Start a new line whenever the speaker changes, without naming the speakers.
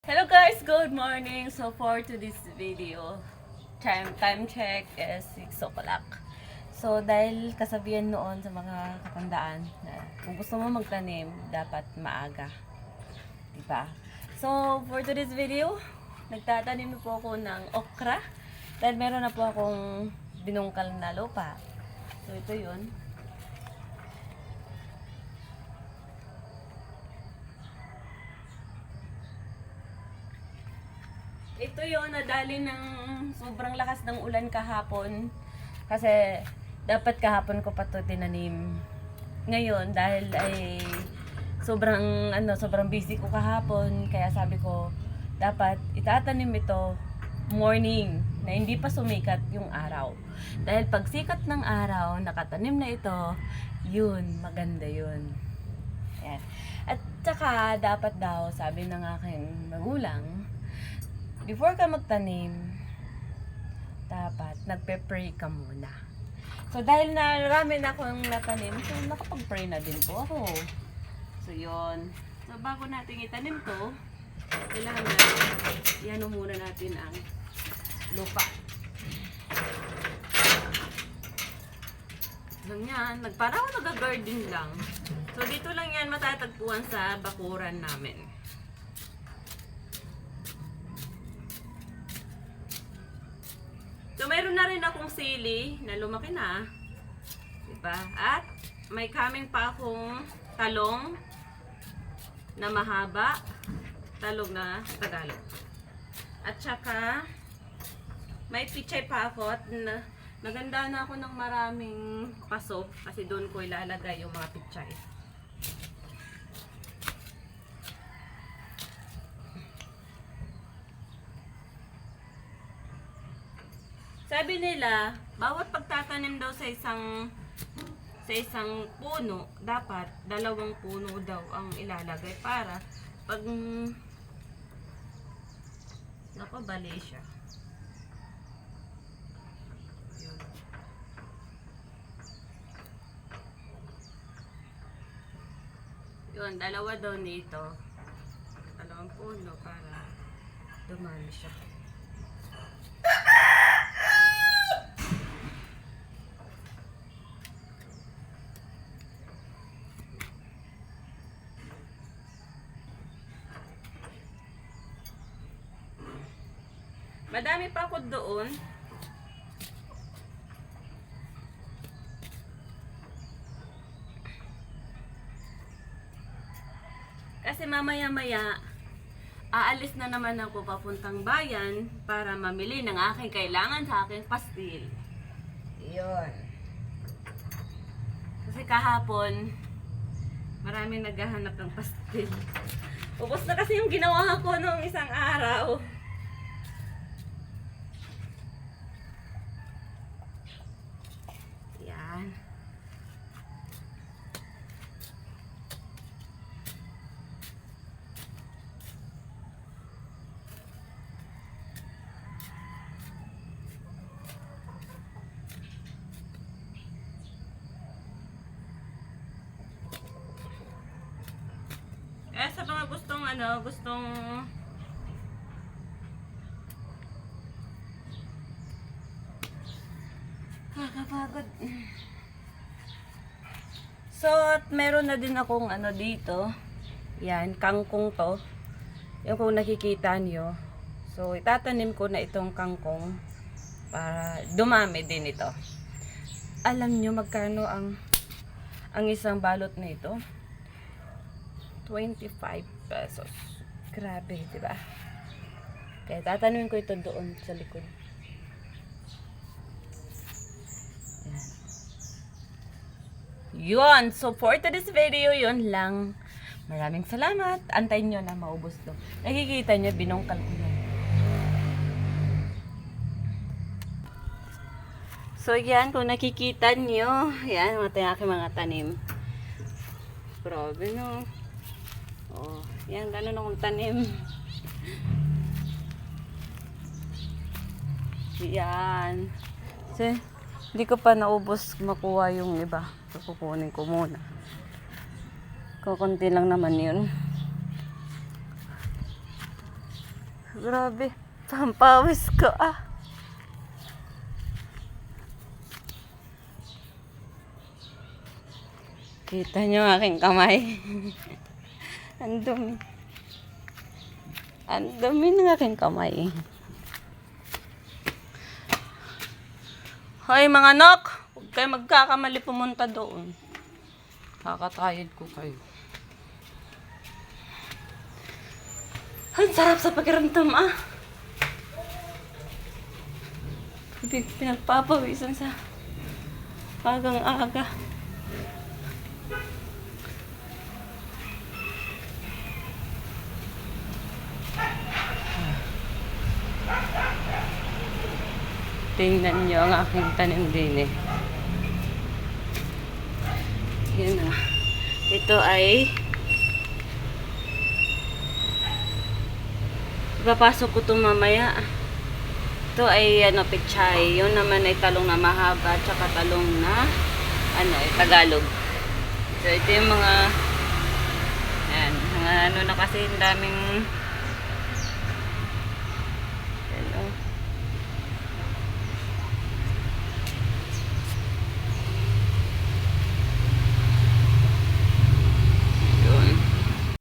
Hello guys, good morning. So for today's video, time check is 6 o'clock. So dahil kasabihan noon sa mga katandaan na kung gusto mo magtanim, dapat maaga. Diba? So for today's video, nagtatanim po ako ng okra. Dahil meron na po akong binungkal na lupa. So ito yun. Ito yung nadali ng sobrang lakas ng ulan kahapon. Kasi dapat kahapon ko pa to tinanim. Ngayon dahil ay sobrang busy ko kahapon, kaya sabi ko dapat itatanim ito morning na hindi pa sumikat yung araw. Dahil pag sikat ng araw, nakatanim na ito, yun, maganda yun. Ayan. At saka dapat daw, sabi ng aking magulang, before ka magtanim, dapat nagpe-pray ka muna. So dahil marami na akong natanim, so nakapag-pray na din po ako. So yun. So bago natin itanim to, kailangan yan muna natin ang lupa. Ganyan, parang nag-garden lang. So dito lang yan matatagpuan sa bakuran namin. So, mayroon na rin akong sili na lumaki na. Diba? At may coming pa akong talong na mahaba. Talong na Tagalog. At saka, may pichay pa ako at naganda na ako ng maraming paso kasi doon ko ilalagay yung mga pichay. Sabi nila, bawat pagtatanim daw sa isang puno, dapat 2 puno daw ang ilalagay para pag bali siya. Yun, 2 daw nito. 2 puno para dumami siya. Madami pa ako doon. Kasi mamaya-maya, aalis na naman ako papuntang bayan para mamili ng aking kailangan sa aking pastil. Iyon. Kasi kahapon, marami naghahanap ng pastil. Ubos na kasi yung ginawa ko nung isang araw. Sa mga gustong kakapagod. So, at meron na din akong dito. Yan, kangkong to. Yung kung nakikita nyo. So, itatanim ko na itong kangkong para dumami din ito. Alam nyo magkano ang isang balot na ito? 25 pesos. Grabe, di ba? Kaya tatanuin ko ito doon sa likod. Yun. So, for today's video, yun lang. Maraming salamat. Antayin nyo na maubos to. Nakikita nyo, binungkal ko yan. So, yan. Kung nakikita nyo, yan, mga tanim. Grabe, no? Oh, yan, gano'n akong tanim. Yan. So, hindi ko pa naubos makuha yung iba. So, kukunin ko muna. Kukunti lang naman yun. Grabe. Pampawis ko ah. Kita nyo ang aking kamay. Ang dumi. Ang dumi ng aking kamay. Hoy mga nok! Huwag kayo magkakamali pumunta doon. Kakatayad ko kayo. Ang sarap sa pakiramdam ah. Pinagpapawisan sa agang-aga. Tingnan nyo ang aking tanim din eh. Yan ah. Ito ay papasok ko ito mamaya. Ito ay ano, pechay. Yun naman ay talong na mahaba tsaka talong na ano, Tagalog. So ito yung mga yan, mga ano na kasi daming